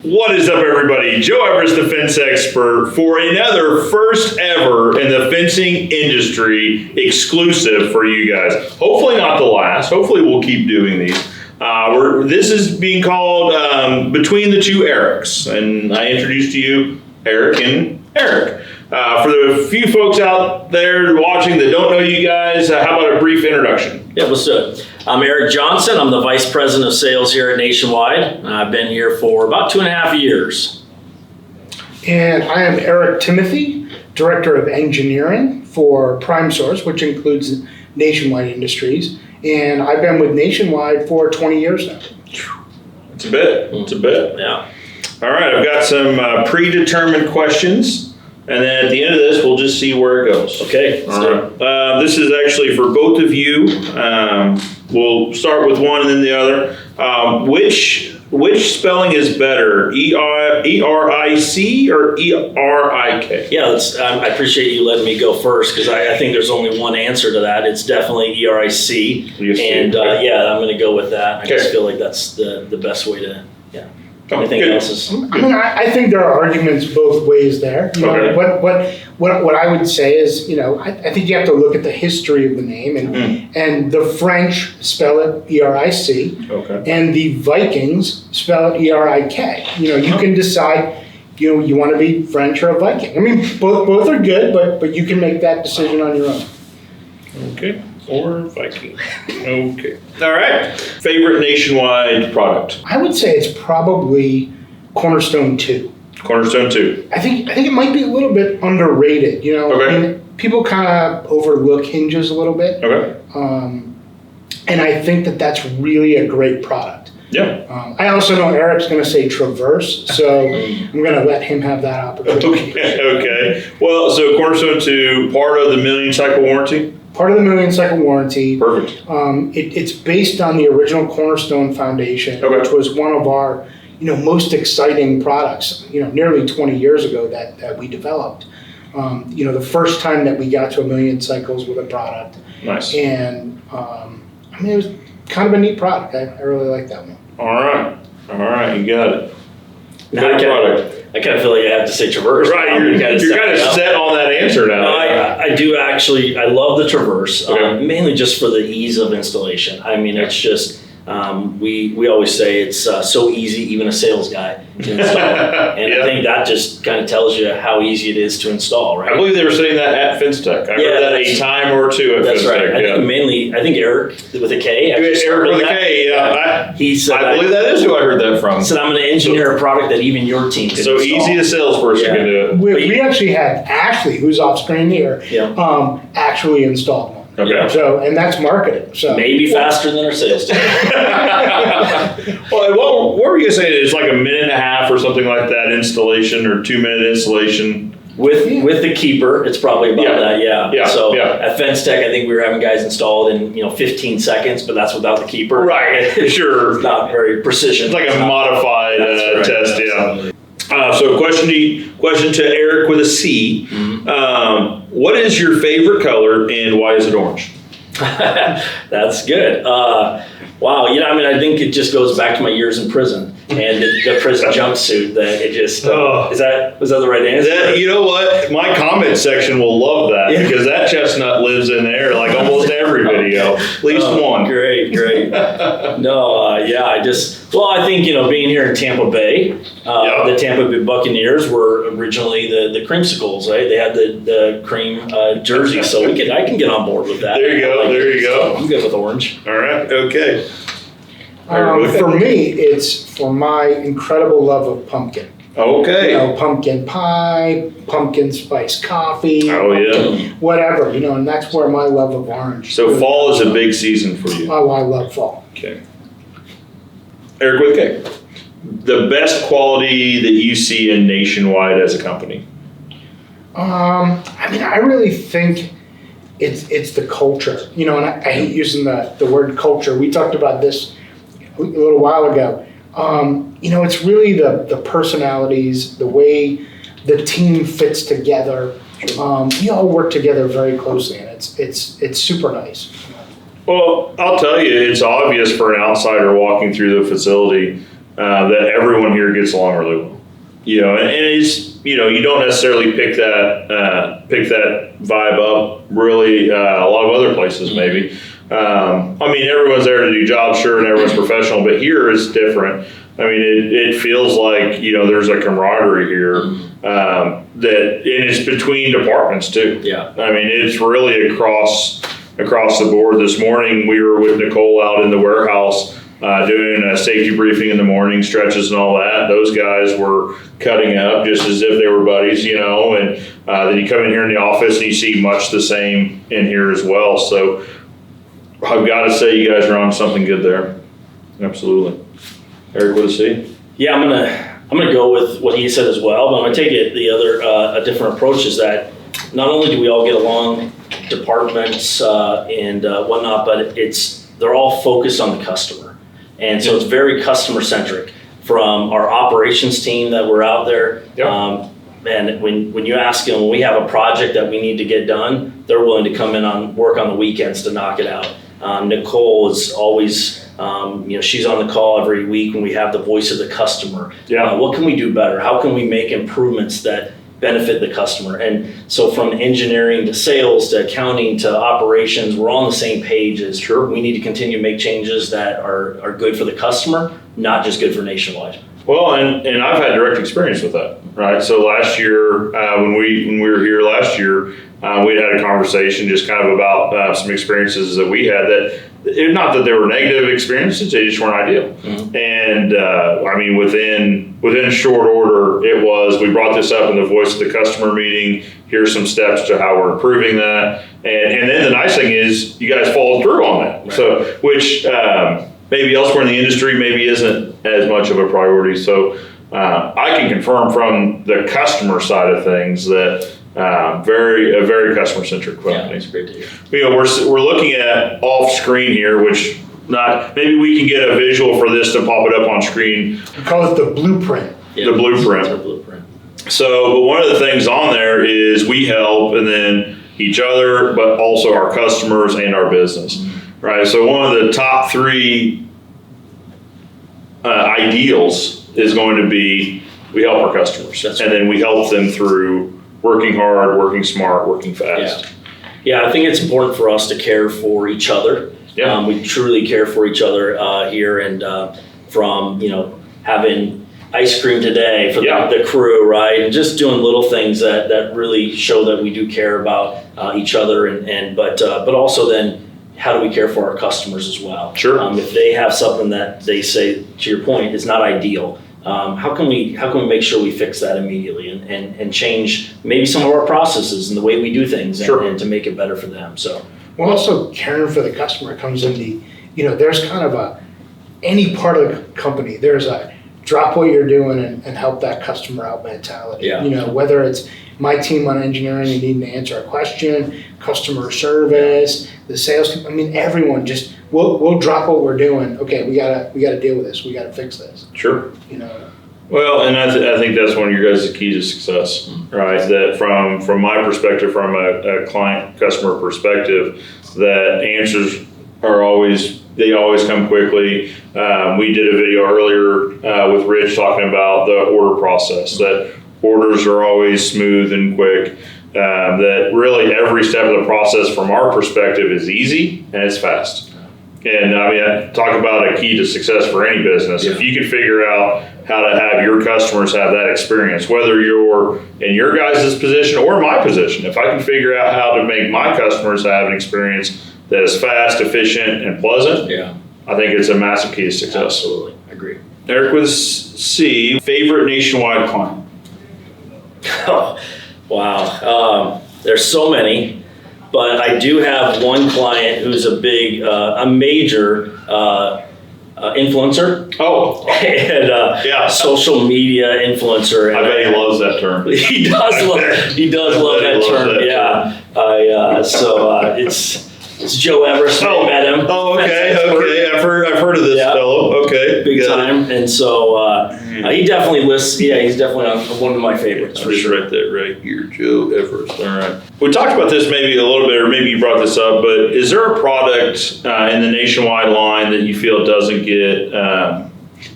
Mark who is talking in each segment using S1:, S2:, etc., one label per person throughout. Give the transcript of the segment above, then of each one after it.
S1: What is up, everybody? Joe Everest, the fence expert, for another first ever in the fencing industry exclusive for you guys. Hopefully not the last. Hopefully we'll keep doing these. This is being called Between the Two Eriks, and I introduce to you Erik and Erik. For the few folks out there watching that don't know you guys, how about a brief introduction?
S2: Yeah, let's do it. I'm Erik Johnson. I'm the Vice President of Sales here at Nationwide. I've been here for about 2.5 years.
S3: And I am Erik Timothy, Director of Engineering for Prime Source, which includes Nationwide Industries. And I've been with Nationwide for 20 years now.
S1: It's a bit. It's a bit.
S2: Yeah.
S1: All right, I've got some predetermined questions. And then at the end of this, we'll just see where it goes.
S2: Okay.
S1: All right. This is actually for both of you. We'll start with one and then the other. Which spelling is better, E-R-I-C or E-R-I-K?
S2: Yeah, I appreciate you letting me go first because I think there's only one answer to that. It's definitely E-R-I-C. And yeah, I'm going to go with that. I just feel like that's the best way to, yeah. Anything else is?
S3: I think there are arguments both ways there. You know, what I would say is, I think you have to look at the history of the name, and the French spell it E-R-I-C, and the Vikings spell it E-R-I-K. You can decide, you want to be French or a Viking. I mean, both are good, but you can make that decision on your own.
S1: Okay. Or Viking. Okay. All right. Favorite Nationwide product?
S3: I would say it's probably Cornerstone 2.
S1: Cornerstone 2.
S3: I think it might be a little bit underrated. I mean, people kind of overlook hinges a little bit.
S1: Okay.
S3: And I think that that's really a great product.
S1: Yeah.
S3: I also know Erik's going to say Traverse, so I'm going to let him have that opportunity.
S1: Okay. Well, so Cornerstone 2, part of the 1,000,000 cycle warranty?
S3: Part of the 1,000,000 cycle warranty.
S1: Perfect.
S3: It's based on the original Cornerstone Foundation, which was one of our most exciting products, nearly 20 years ago that we developed. The first time that we got to 1,000,000 cycles with a product.
S1: Nice.
S3: And it was kind of a neat product. I really like that one.
S1: All right, you got it.
S2: Good product. I kind of feel like I have to say Traverse.
S1: Right, you're kind of set on that answer now.
S2: No, I do actually. I love the Traverse, mainly just for the ease of installation. I mean, it's just, we always say it's so easy, even a sales guy to install. And I think that just kind of tells you how easy it is to install, right?
S1: I believe they were saying that at FenceTech. I heard that a time or two at FenceTech.
S2: That's right. I think Erik with a K.
S1: Erik with a K, yeah.
S2: He said,
S1: I believe that is who I heard that from.
S2: He said, I'm going to engineer a product that even your team can install.
S1: So easy a salesperson can do it.
S3: We actually had Ashley, who's off screen here, actually installed one.
S1: Okay.
S3: So, and that's marketing. So
S2: maybe faster than our sales team.
S1: Well, what were you saying? It's like 1.5 minutes or something like that installation, or 2-minute installation.
S2: With the keeper, it's probably about that, yeah. So at FenceTech, I think we were having guys installed in 15 seconds, but that's without the keeper.
S1: Right, sure.
S2: It's not very precision.
S1: It's like a modified test, yeah. So question to Erik with a C. What is your favorite color and why is it orange?
S2: That's good. Wow, I think it just goes back to my years in prison and the prison jumpsuit. That it just was that the right answer?
S1: You know what? My comment section will love that because that chestnut lives in there like almost every video, at least one.
S2: Great. No, I think being here in Tampa Bay, the Tampa Bay Buccaneers were originally the creamsicles, right? They had the cream jersey, so I can get on board with that.
S1: There you go.
S2: I'm good with orange.
S1: All right. Okay.
S3: For me, it's for my incredible love of pumpkin.
S1: Okay.
S3: Pumpkin pie, pumpkin spice coffee.
S1: Oh, yeah.
S3: Whatever, and that's where my love of orange.
S1: So fall is a big season for you.
S3: Oh, I love fall.
S1: Okay. Erik with K. The best quality that you see in Nationwide as a company?
S3: I really think it's the culture, and I hate using the word culture. We talked about this a little while ago. It's really the personalities, the way the team fits together. We all work together very closely, and it's super nice.
S1: Well, I'll tell you, it's obvious for an outsider walking through the facility that everyone here gets along really well. You know, and it's, you know, you don't necessarily pick that vibe up really a lot of other places maybe. I mean, everyone's there to do jobs, sure, and everyone's professional, but here is different. I mean, it feels like, you know, there's a camaraderie here and it's between departments too.
S2: Yeah.
S1: I mean, it's really across the board. This morning, we were with Nicole out in the warehouse doing a safety briefing in the morning, stretches and all that. Those guys were cutting up just as if they were buddies, you know, and then you come in here in the office and you see much the same in here as well. So I've got to say you guys are on something good there. Absolutely. Erik, what do you see?
S2: Yeah, I'm gonna go with what he said as well, but I'm gonna take it the other a different approach is that not only do we all get along, departments and whatnot, but they're all focused on the customer, and so it's very customer centric. From our operations team that we're out there, and when you ask them, when we have a project that we need to get done, they're willing to come in work on the weekends to knock it out. Nicole is always, she's on the call every week when we have the voice of the customer.
S1: Yeah.
S2: What can we do better? How can we make improvements that benefit the customer? And so from engineering to sales to accounting to operations, we're on the same page as we need to continue to make changes that are good for the customer, not just good for Nationwide.
S1: Well, and I've had direct experience with that, right? So last year, when we were here last year, we had a conversation just kind of about some experiences that we had not that they were negative experiences, they just weren't ideal. Mm-hmm. And I mean, within short order, we brought this up in the voice of the customer meeting. Here's some steps to how we're improving that. And then the nice thing is you guys followed through on that. Right. So, which maybe elsewhere in the industry maybe isn't as much of a priority. So I can confirm from the customer side of things that a very customer centric company.
S2: Yeah, it's great to hear.
S1: You know, we're looking at off screen here, which maybe we can get a visual for this to pop it up on screen.
S3: We call it the blueprint.
S1: Yeah, the blueprint.
S2: It's our blueprint.
S1: So, but one of the things on there is we help, and then each other, but also our customers and our business. Mm-hmm. Right. So one of the top three ideals is going to be we help our customers, and then we help them through working hard, working smart, working fast.
S2: Yeah, I think it's important for us to care for each other. Yeah. We truly care for each other here, and from having ice cream today for the crew, right, and just doing little things that really show that we do care about each other, but also then how do we care for our customers as well?
S1: Sure.
S2: If they have something that they say, to your point, is not ideal. How can we make sure we fix that immediately and change maybe some of our processes and the way we do things and to make it better for them? So,
S3: well, also caring for the customer comes in there's kind of any part of the company, there's a drop what you're doing and help that customer out mentality. Yeah. Whether it's my team on engineering and needing to answer a question, customer service, the sales, everyone just, we'll drop what we're doing. Okay, we gotta deal with this. We gotta fix this.
S1: Sure. Well, and I think that's one of your guys' key to success, right? That from my perspective, from a client customer perspective, that answers they always come quickly. We did a video earlier with Rich talking about the order process, that orders are always smooth and quick, that really every step of the process from our perspective is easy and it's fast. And I talk about a key to success for any business. Yeah. If you can figure out how to have your customers have that experience, whether you're in your guys' position or my position, if I can figure out how to make my customers have an experience that is fast, efficient, and pleasant, I think it's a massive key to success.
S2: Absolutely, I agree.
S1: Erik with C, favorite Nationwide client?
S2: Oh, wow. There's so many, but I do have one client who's a major influencer.
S1: Oh.
S2: And social media influencer.
S1: I bet he loves that term.
S2: He does love that term. So it's Joe Everest. I met him.
S1: Oh, okay. I've heard of this fellow. Okay.
S2: Big time. And so he definitely lists. Yeah, he's definitely on one of my favorites.
S1: I'll just write that right here, Joe Everest. All right. We talked about this maybe a little bit, or maybe you brought this up, but is there a product in the Nationwide line that you feel doesn't get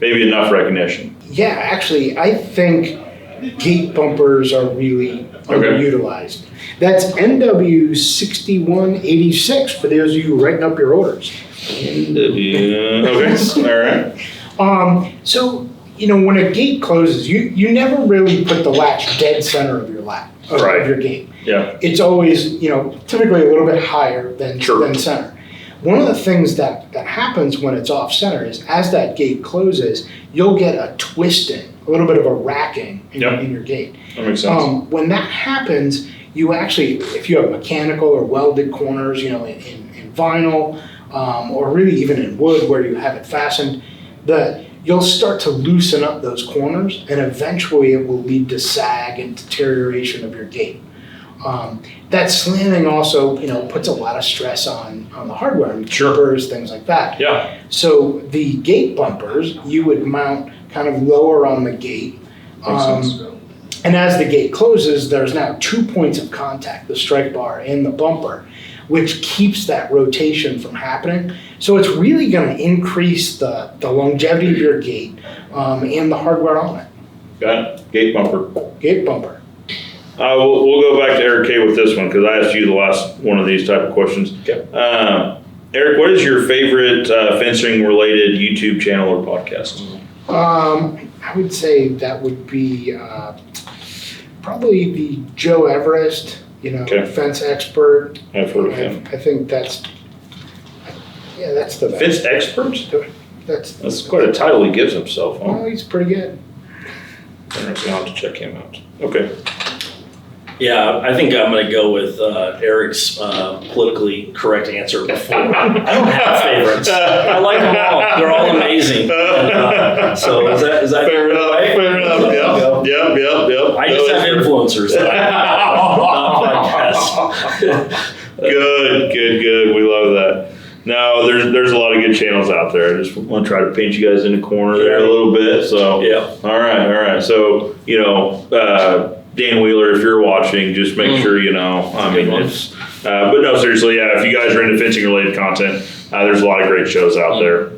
S1: maybe enough recognition.
S3: Yeah, actually, I think gate bumpers are really underutilized. That's NW6186 for those of you writing up your orders.
S1: Okay, all right.
S3: So, when a gate closes, you never really put the latch dead center of your of your gate.
S1: Yeah.
S3: It's always, typically a little bit higher than center. One of the things that happens when it's off center is as that gate closes, you'll get a twisting, a little bit of a racking in your gate.
S1: That makes sense.
S3: When that happens, you actually, if you have mechanical or welded corners, in vinyl, or really even in wood where you have it fastened, you'll start to loosen up those corners, and eventually it will lead to sag and deterioration of your gate. That slamming also, puts a lot of stress on the hardware, and bumpers, things like that.
S1: Yeah.
S3: So the gate bumpers, you would mount kind of lower on the gate.
S1: Makes sense.
S3: And as the gate closes, there's now 2 points of contact, the strike bar and the bumper, which keeps that rotation from happening. So it's really going to increase the longevity of your gate and the hardware on it.
S1: Got it. Gate bumper.
S3: Gate bumper.
S1: We'll go back to Eric K with this one because I asked you the last one of these type of questions.
S2: Okay.
S1: Eric, what is your favorite fencing-related YouTube channel or podcast?
S3: I would say that would be probably the Joe Everest, fence expert.
S1: I've heard of him.
S3: I think that's the best.
S1: Fence expert? That's quite a title he gives himself. Huh?
S3: Well, he's pretty good.
S1: I'll have to check him out. Okay.
S2: Yeah, I think I'm going to go with Eric's politically correct answer before. I don't have favorites. I like them all. They're all amazing. And, so is that
S1: fair enough?
S2: Right?
S1: Fair enough. Yep.
S2: I just have influencers.
S1: Good. We love that. No, there's a lot of good channels out there. I just want to try to paint you guys in a corner there a little bit. So
S2: yeah.
S1: All right. So Dan Wheeler, if you're watching, just make sure it's. But no, seriously, if you guys are into fencing related content, there's a lot of great shows out there.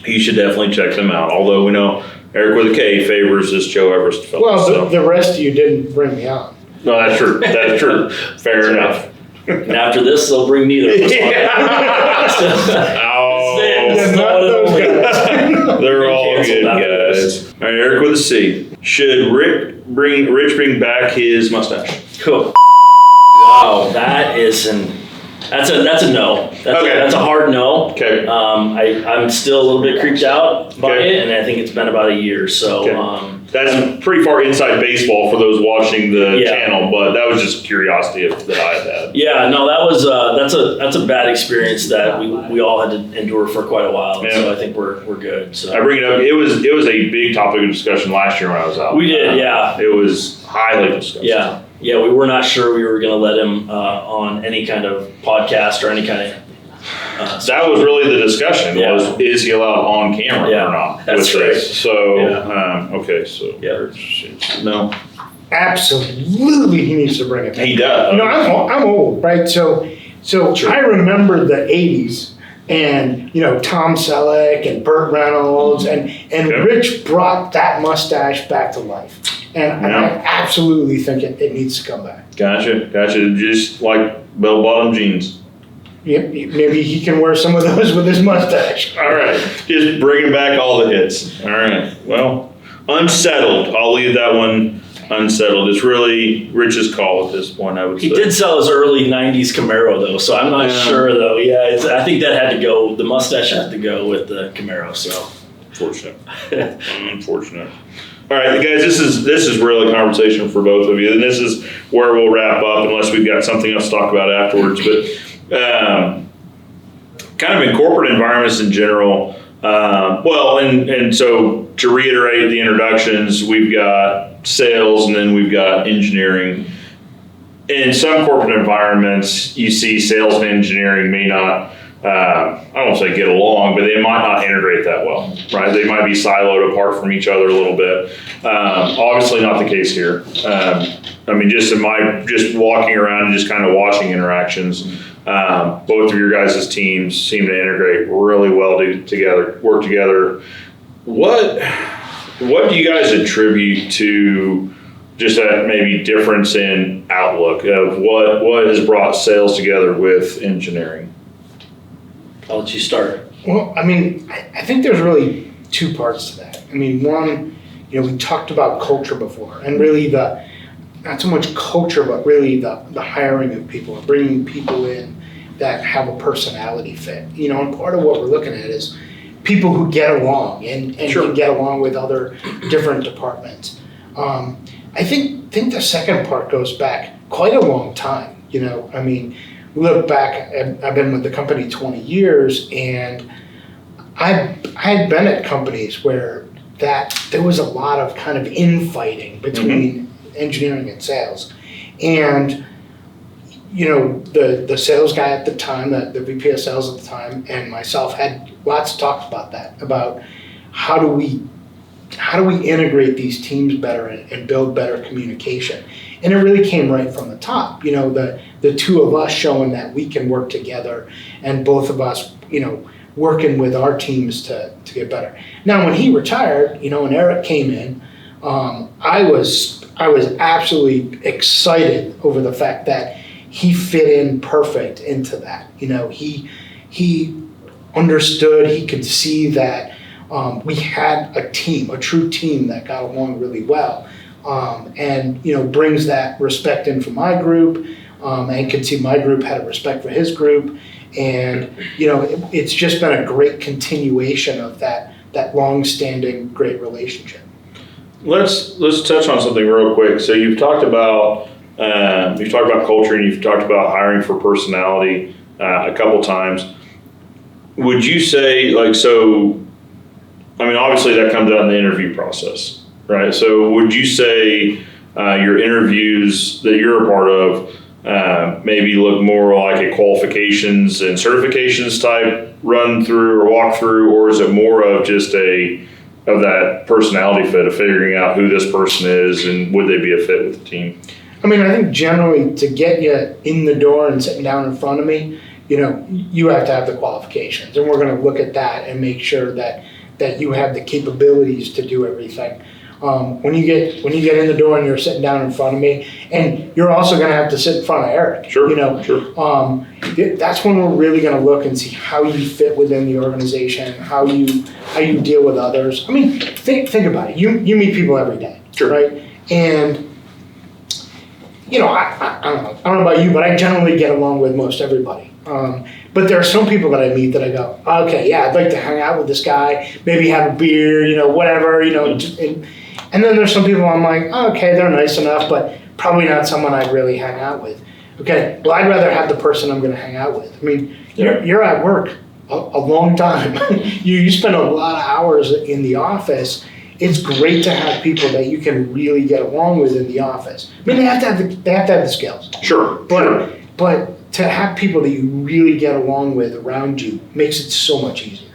S1: You should definitely check them out. Although we know Eric with a K favors this Joe Everest fellow.
S3: Well, the rest of you didn't bring me on.
S1: No, that's true. That's true. Fair enough.
S2: And after this, they'll bring me there.
S1: They're all good guys. All right, Eric with a C. Should Rich bring back his mustache?
S2: Cool. Wow, that's a no. That's a hard no.
S1: Okay.
S2: I'm still a little bit creeped out by it, and I think it's been about a year. So
S1: that's pretty far inside baseball for those watching the channel, but that was just curiosity that I had.
S2: Yeah, no, that was that's a bad experience that we all had to endure for quite a while. Yeah. So I think we're good. So
S1: I bring it up. It was a big topic of discussion last year when I was out.
S2: We did, yeah.
S1: It was highly discussed.
S2: Yeah. Yeah, we were not sure we were going to let him on any kind of podcast or any kind of.
S1: That was really the discussion. Was is he allowed on camera or not?
S2: That's right.
S1: So okay, so no.
S3: Absolutely, he needs to bring it back.
S1: He does.
S3: I'm old, right? So I remember the '80s, and Tom Selleck and Burt Reynolds, and Rich brought that mustache back to life. And I absolutely think it needs to come back.
S1: Gotcha. Just like bell-bottom jeans.
S3: Yep. Maybe he can wear some of those with his mustache.
S1: All right. Just bringing back all the hits. All right. Well, unsettled. I'll leave that one unsettled. It's really Rich's call at this point, I would say.
S2: He did sell his early 90s Camaro, though, so I'm not sure, though. Yeah, I think that had to go. The mustache had to go with the Camaro, so.
S1: Unfortunate. All right, guys, this is really a conversation for both of you, and this is where we'll wrap up unless we've got something else to talk about afterwards. But kind of in corporate environments in general, and so to reiterate the introductions, we've got sales and then we've got engineering. In some corporate environments, you see sales and engineering may not, I don't want to say get along, but they might not integrate that well, right? They might be siloed apart from each other a little bit. Obviously not the case here. Just walking around and just kind of watching interactions, both of your guys' teams seem to integrate really well together, work together What do you guys attribute to just that maybe difference in outlook of what has brought sales together with engineering?
S2: I'll let you start.
S3: Well, I mean, I think there's really two parts to that. I mean, one, we talked about culture before, and really not so much culture, but really the hiring of people and bringing people in that have a personality fit. And part of what we're looking at is people who get along and
S1: Sure.
S3: can get along with other different departments. I think the second part goes back quite a long time. I mean, we look back, I've been with the company 20 years, and I had been at companies where there was a lot of kind of infighting between engineering and sales. And the sales guy at the time, the VP of sales at the time, and myself had lots of talks about that, about how do we integrate these teams better and build better communication. And it really came right from the top. The two of us showing that we can work together, and both of us, working with our teams to get better. Now, when he retired, and Erik came in, I was absolutely excited over the fact that he fit in perfect into that. He understood, he could see that we had a true team that got along really well, and brings that respect in for my group, and could see my group had a respect for his group, and it's just been a great continuation of that long-standing great relationship.
S1: Let's touch on something real quick. So you've talked about culture, and you've talked about hiring for personality a couple times. Would you say obviously that comes out in the interview process, right? So would you say your interviews that you're a part of maybe look more like a qualifications and certifications type run through or walk through, or is it more of just of that personality fit of figuring out who this person is and would they be a fit with the team?
S3: I mean, I think generally to get you in the door and sitting down in front of me, you have to have the qualifications, and we're going to look at that and make sure that you have the capabilities to do everything. When you get in the door and you're sitting down in front of me, and you're also going to have to sit in front of Erik.
S1: Sure.
S3: Sure. That's when we're really going to look and see how you fit within the organization, how you deal with others. I mean, think about it. You meet people every day,
S1: Sure.
S3: right? And I don't know about you, but I generally get along with most everybody. But there are some people that I meet that I go, okay, yeah, I'd like to hang out with this guy, maybe have a beer, whatever, and then there's some people I'm like, oh, okay, they're nice enough, but probably not someone I'd really hang out with. Okay, well, I'd rather have the person I'm going to hang out with. I mean, you're at work a long time. you spend a lot of hours in the office. It's great to have people that you can really get along with in the office. I mean, they have to have the skills.
S1: Sure.
S3: But to have people that you really get along with around you makes it so much easier.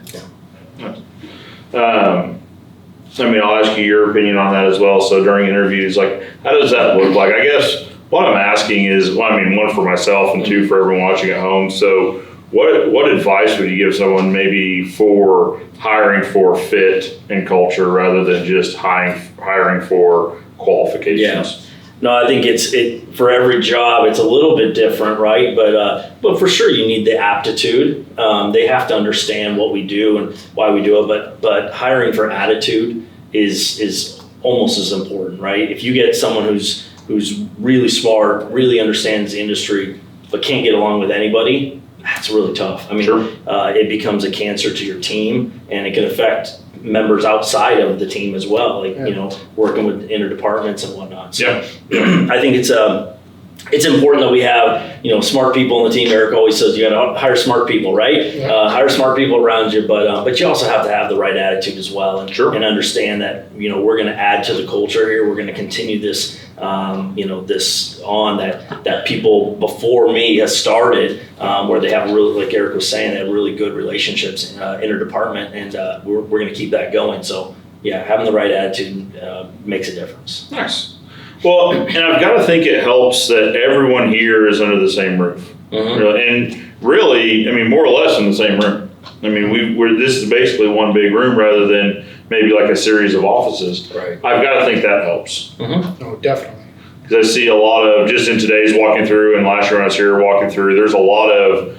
S1: I'll ask you your opinion on that as well. So during interviews, how does that look like? I guess what I'm asking is, one for myself and two for everyone watching at home. So what advice would you give someone maybe for hiring for fit and culture rather than just hiring for qualifications?
S2: Yeah. No, I think it for every job it's a little bit different, right? But for sure you need the aptitude. They have to understand what we do and why we do it. But hiring for attitude is almost as important, right? If you get someone who's really smart, really understands the industry, but can't get along with anybody, that's really tough. I mean,
S1: Sure.
S2: It becomes a cancer to your team, and it can affect members outside of the team as well, working with interdepartments and whatnot. So I think it's important that we have, smart people on the team. Erik always says you got to hire smart people, right?
S3: Yeah.
S2: Hire smart people around you, but you also have to have the right attitude as well, and
S1: Sure.
S2: and understand that we're going to add to the culture here. We're going to continue this, that people before me has started, where they have really, like Erik was saying, they have really good relationships interdepartment, and we're going to keep that going. So yeah, having the right attitude makes a difference.
S1: Nice. Well, and I've got to think it helps that everyone here is under the same roof.
S2: Mm-hmm.
S1: Really, more or less in the same room. This is basically one big room rather than maybe like a series of offices.
S2: Right.
S1: I've got to think that helps.
S3: Oh, definitely.
S1: Because I see a lot of, just in today's walking through, and last year when I was here walking through, there's a lot of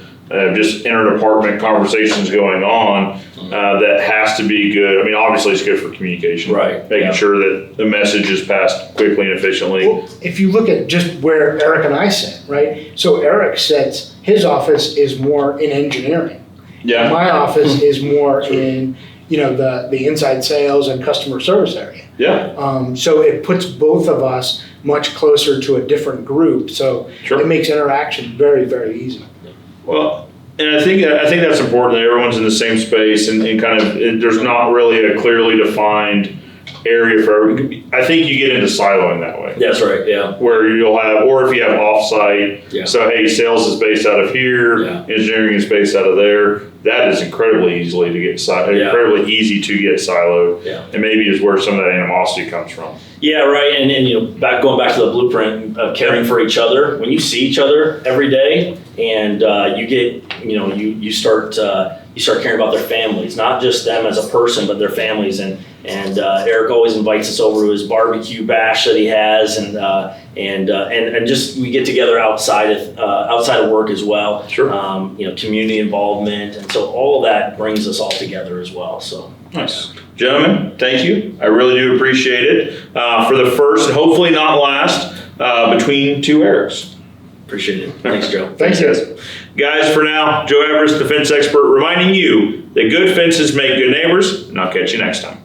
S1: just interdepartment conversations going on that has to be good. I mean, obviously it's good for communication.
S2: Right.
S1: Making sure that the message is passed quickly and efficiently.
S3: Well, if you look at just where Eric and I sit, right? So Eric sits, his office is more in engineering.
S1: Yeah.
S3: My office is more in, the inside sales and customer service area.
S1: Yeah.
S3: So it puts both of us much closer to a different group. So
S1: Sure.
S3: it makes interaction very, very easy.
S1: Well, and I think that's important that everyone's in the same space and kind of there's not really a clearly defined area for. I think you get into siloing that way.
S2: That's right. Yeah.
S1: Where you'll have, or if you have offsite.
S2: Yeah.
S1: So hey, sales is based out of here, engineering is based out of there. That is incredibly easily to get incredibly easy to get siloed.
S2: Yeah.
S1: And maybe is where some of that animosity comes from.
S2: Yeah, right. And going back to the blueprint of caring for each other. When you see each other every day, and you get, you start caring about their families, not just them as a person, but their families. And Eric always invites us over to his barbecue bash that he has, and just we get together outside of work as well.
S1: Sure.
S2: Community involvement, and so all of that brings us all together as well. So
S1: nice. Gentlemen, thank you. I really do appreciate it. For the first, hopefully not last, between two Erics.
S2: Appreciate it. Thanks, Joe.
S3: Thanks, guys.
S1: Guys, for now, Joe Everest, the fence expert, reminding you that good fences make good neighbors, and I'll catch you next time.